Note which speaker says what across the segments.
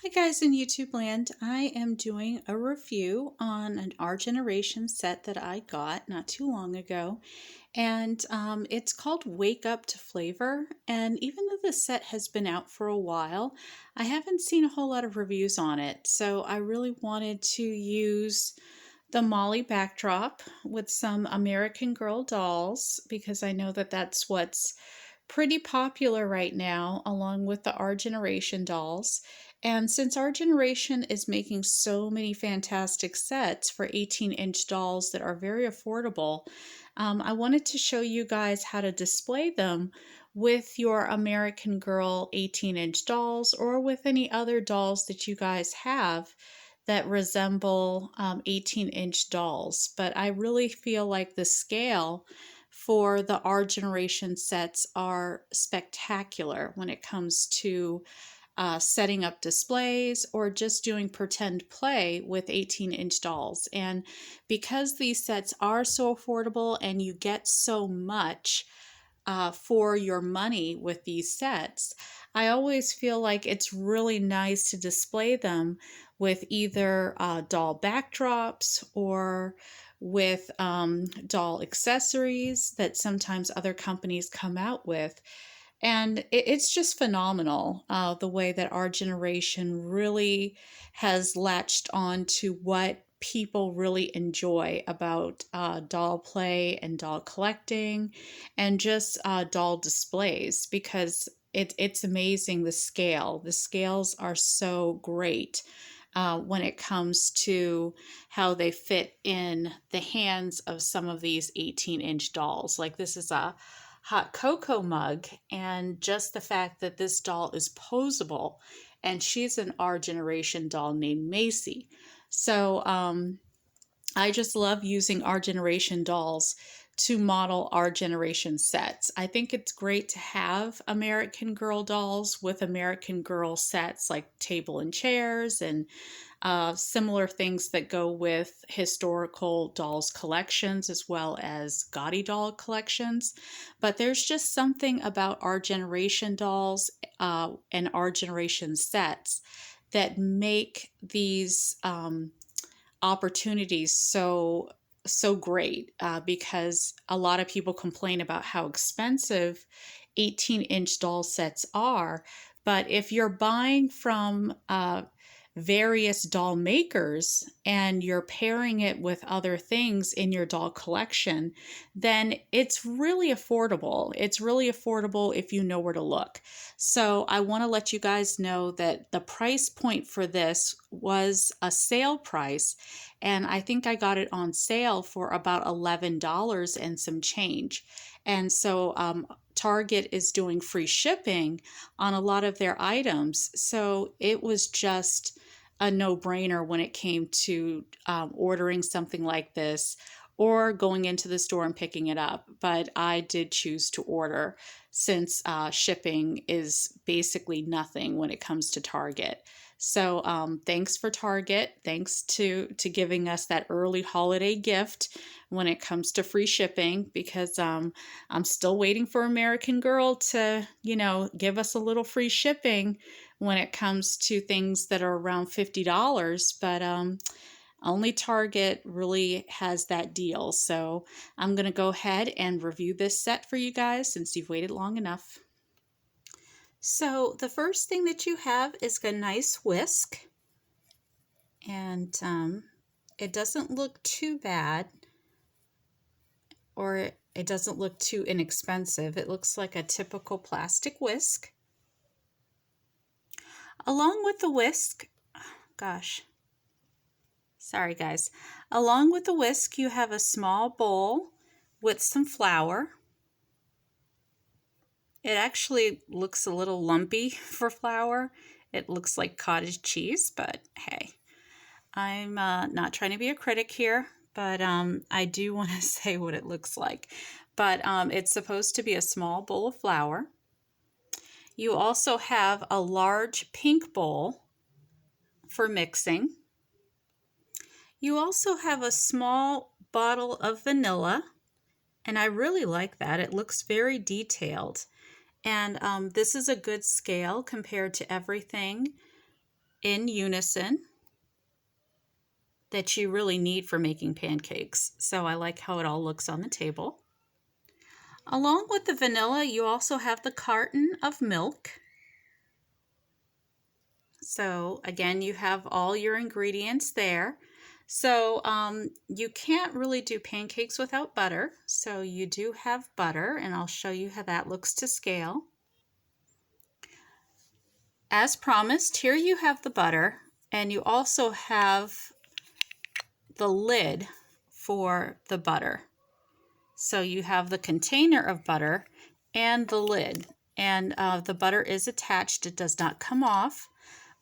Speaker 1: Hi guys in YouTube land. I am doing a review on an Our Generation set that I got not too long ago. And it's called Wake Up to Flavor. And even though the set has been out for a while, I haven't seen a whole lot of reviews on it. So I really wanted to use the Molly backdrop with some American Girl dolls because I know that that's what's pretty popular right now, along with the Our Generation dolls. And since Our Generation is making so many fantastic sets for 18-inch dolls that are very affordable, I wanted to show you guys how to display them with your American Girl 18-inch dolls or with any other dolls that you guys have that resemble 18-inch dolls. But I really feel like the scale for the Our Generation sets are spectacular when it comes to setting up displays or just doing pretend play with 18-inch dolls. And because these sets are so affordable and you get so much for your money with these sets, I always feel like it's really nice to display them with either doll backdrops or with doll accessories that sometimes other companies come out with. And it's just phenomenal the way that Our Generation really has latched on to what people really enjoy about doll play and doll collecting and just doll displays because it's amazing the scale. The scales are so great when it comes to how they fit in the hands of some of these 18-inch dolls. Like this is a hot cocoa mug, and just the fact that this doll is posable, and she's an Our Generation doll named Macy. So I just love using Our Generation dolls to model Our Generation sets. I think it's great to have American Girl dolls with American Girl sets like table and chairs and similar things that go with historical dolls collections as well as gaudy doll collections. But there's just something about Our Generation dolls and Our Generation sets that make these opportunities so great because a lot of people complain about how expensive 18-inch doll sets are. But if you're buying from various doll makers and you're pairing it with other things in your doll collection, then it's really affordable. It's really affordable if you know where to look. So I want to let you guys know that the price point for this was a sale price, and I think I got it on sale for about $11 and some change. And so Target is doing free shipping on a lot of their items. So it was just a no-brainer when it came to ordering something like this or going into the store and picking it up. But I did choose to order since shipping is basically nothing when it comes to Target. So thanks for Target. Thanks to giving us that early holiday gift when it comes to free shipping, because I'm still waiting for American Girl to, give us a little free shipping when it comes to things that are around $50. But only Target really has that deal. So I'm going to go ahead and review this set for you guys since you've waited long enough. So the first thing that you have is a nice whisk, and it doesn't look too bad, or it doesn't look too inexpensive. It looks like a typical plastic whisk. Along with the whisk, sorry guys, along with the whisk you have a small bowl with some flour. It actually looks a little lumpy for flour. It looks like cottage cheese, but hey, I'm not trying to be a critic here, but I do want to say what it looks like. But it's supposed to be a small bowl of flour. You also have a large pink bowl for mixing. You also have a small bottle of vanilla, and I really like that. It looks very detailed. And this is a good scale compared to everything in unison that you really need for making pancakes. So I like how it all looks on the table. Along with the vanilla, you also have the carton of milk. So again, you have all your ingredients there. So you can't really do pancakes without butter. So you do have butter, and I'll show you how that looks to scale. As promised, here you have the butter, and you also have the lid for the butter. So you have the container of butter and the lid, and the butter is attached. It does not come off,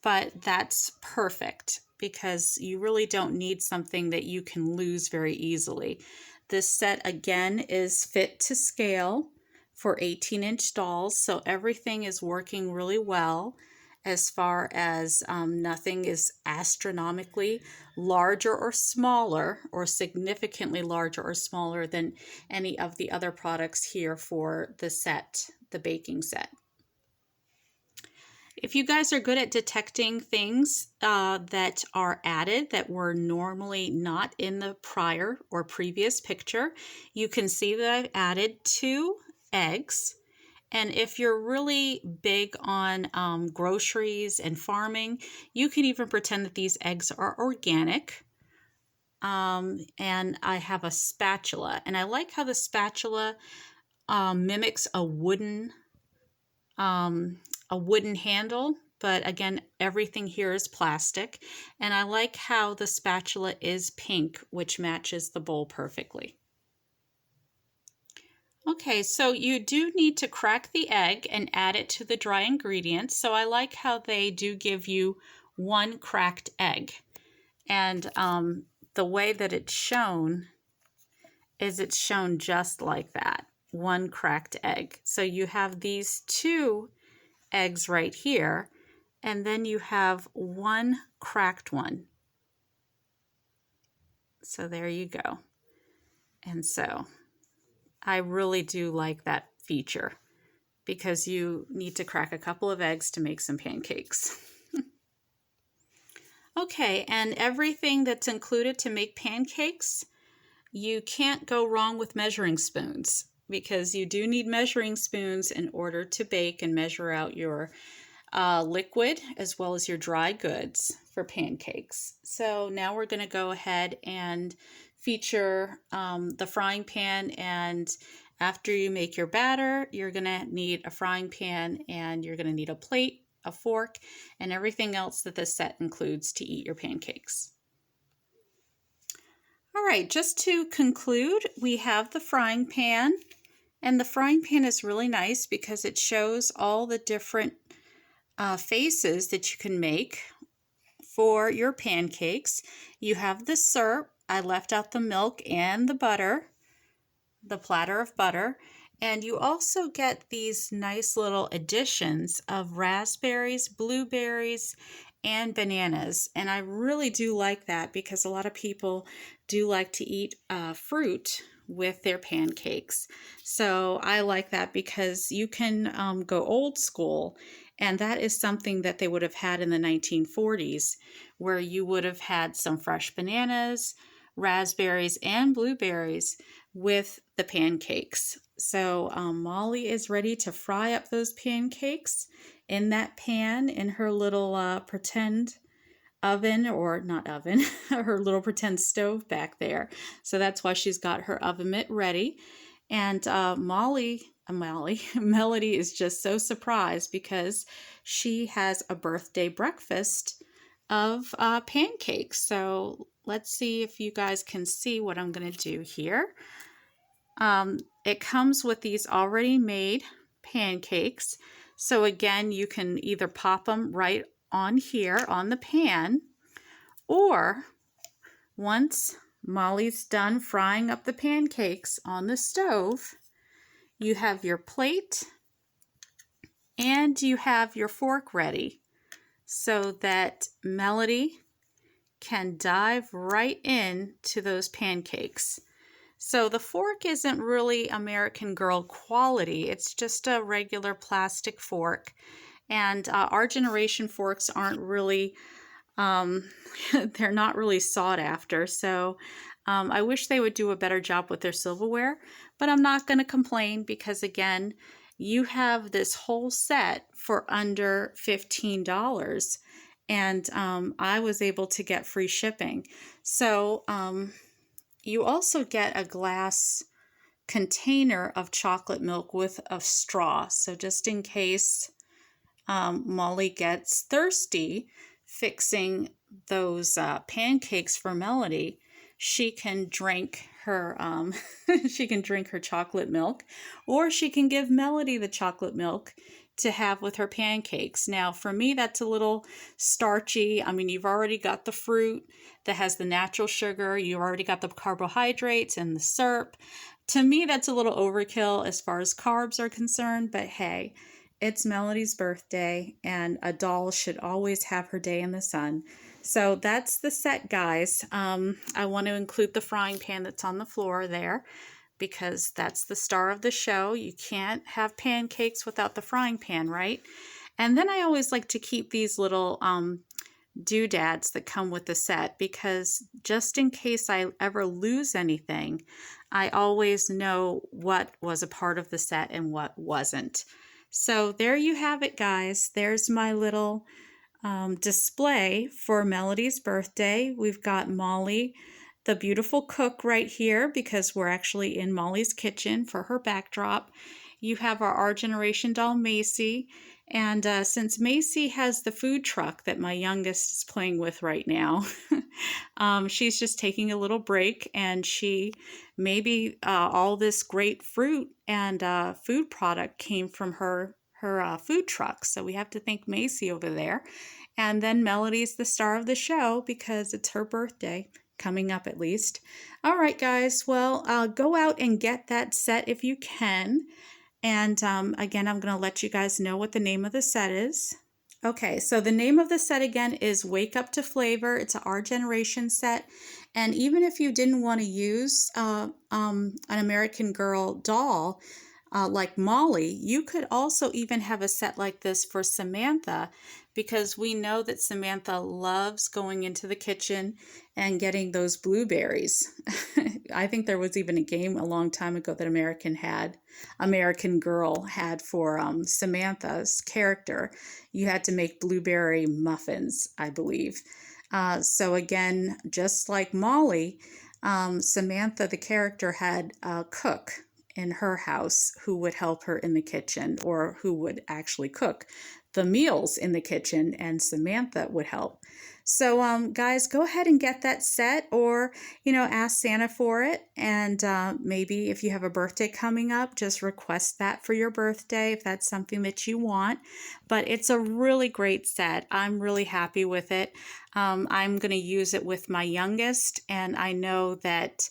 Speaker 1: but that's perfect because you really don't need something that you can lose very easily. This set again is fit to scale for 18-inch dolls, so everything is working really well as far as nothing is astronomically larger or smaller or significantly larger or smaller than any of the other products here for the set, the baking set. If you guys are good at detecting things that are added that were normally not in the prior or previous picture, you can see that I've added 2 eggs. And if you're really big on groceries and farming, you can even pretend that these eggs are organic. And I have a spatula, and I like how the spatula mimics a wooden handle, but again, everything here is plastic. And I like how the spatula is pink, which matches the bowl perfectly. Okay, so you do need to crack the egg and add it to the dry ingredients. So I like how they do give you 1 cracked egg. And the way that it's shown is it's shown just like that, 1 cracked egg. So you have these 2 eggs right here, and then you have 1 cracked one. So there you go. And so I really do like that feature because you need to crack a couple of eggs to make some pancakes. Okay, and everything that's included to make pancakes, you can't go wrong with measuring spoons because you do need measuring spoons in order to bake and measure out your liquid as well as your dry goods for pancakes. So now we're going to go ahead and feature the frying pan, and after you make your batter, you're going to need a frying pan, and you're going to need a plate, a fork, and everything else that this set includes to eat your pancakes. All right, just to conclude, we have the frying pan, and the frying pan is really nice because it shows all the different faces that you can make for your pancakes. You have the syrup. I left out the milk and the butter, the platter of butter. And you also get these nice little additions of raspberries, blueberries, and bananas. And I really do like that because a lot of people do like to eat fruit with their pancakes. So I like that because you can go old school, and that is something that they would have had in the 1940s, where you would have had some fresh bananas, raspberries, and blueberries with the pancakes. So Molly is ready to fry up those pancakes in that pan in her little pretend oven, or not oven, her little pretend stove back there. So that's why she's got her oven mitt ready. And Melody is just so surprised because she has a birthday breakfast of pancakes. So let's see if you guys can see what I'm going to do here. It comes with these already made pancakes. So again, you can either pop them right on here on the pan, or once Molly's done frying up the pancakes on the stove, you have your plate and you have your fork ready so that Melody can dive right into those pancakes. So the fork isn't really American Girl quality. It's just a regular plastic fork. And our generation forks aren't really, um, they're not really sought after. So I wish they would do a better job with their silverware, but I'm not going to complain because, again, you have this whole set for under $15. And I was able to get free shipping. So you also get a glass container of chocolate milk with a straw. So just in case Molly gets thirsty fixing those pancakes for Melody, she can drink her she can drink her chocolate milk, or she can give Melody the chocolate milk to have with her pancakes. Now, for me, that's a little starchy. I mean, you've already got the fruit that has the natural sugar. You've already got the carbohydrates and the syrup. To me, that's a little overkill as far as carbs are concerned, but hey, it's Melody's birthday, and a doll should always have her day in the sun. So that's the set, guys. I want to include the frying pan that's on the floor there because that's the star of the show. You can't have pancakes without the frying pan, right? And then I always like to keep these little doodads that come with the set because just in case I ever lose anything, I always know what was a part of the set and what wasn't. So there you have it, guys. There's my little display for Melody's birthday. We've got Molly, the beautiful cook, right here because we're actually in Molly's kitchen for her backdrop. You have our Generation doll, Macy. And since Macy has the food truck that my youngest is playing with right now, she's just taking a little break, and she maybe all this great fruit and food product came from her food truck. So we have to thank Macy over there. And then Melody's the star of the show because it's her birthday coming up at least. All right, guys. Well, go out and get that set if you can. And again, I'm going to let you guys know what the name of the set is. Okay, so the name of the set again is Wake Up to Flavor. It's an Our Generation set. And even if you didn't want to use an American Girl doll like Molly, you could also even have a set like this for Samantha, because we know that Samantha loves going into the kitchen and getting those blueberries. I think there was even a game a long time ago that American Girl had for Samantha's character. You had to make blueberry muffins, I believe. So again, just like Molly, Samantha, the character, had a cook in her house who would help her in the kitchen, or who would actually cook the meals in the kitchen, and Samantha would help. So guys, go ahead and get that set, or ask Santa for it. And maybe if you have a birthday coming up, just request that for your birthday if that's something that you want. But it's a really great set. I'm really happy with it. I'm going to use it with my youngest, and I know that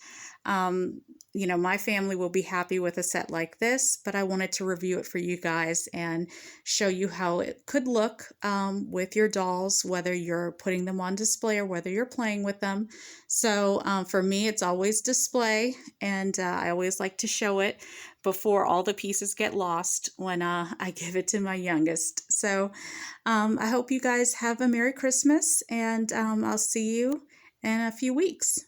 Speaker 1: my family will be happy with a set like this, but I wanted to review it for you guys and show you how it could look with your dolls, whether you're putting them on display or whether you're playing with them. So for me, it's always display, and I always like to show it before all the pieces get lost when I give it to my youngest. So I hope you guys have a Merry Christmas, and I'll see you in a few weeks.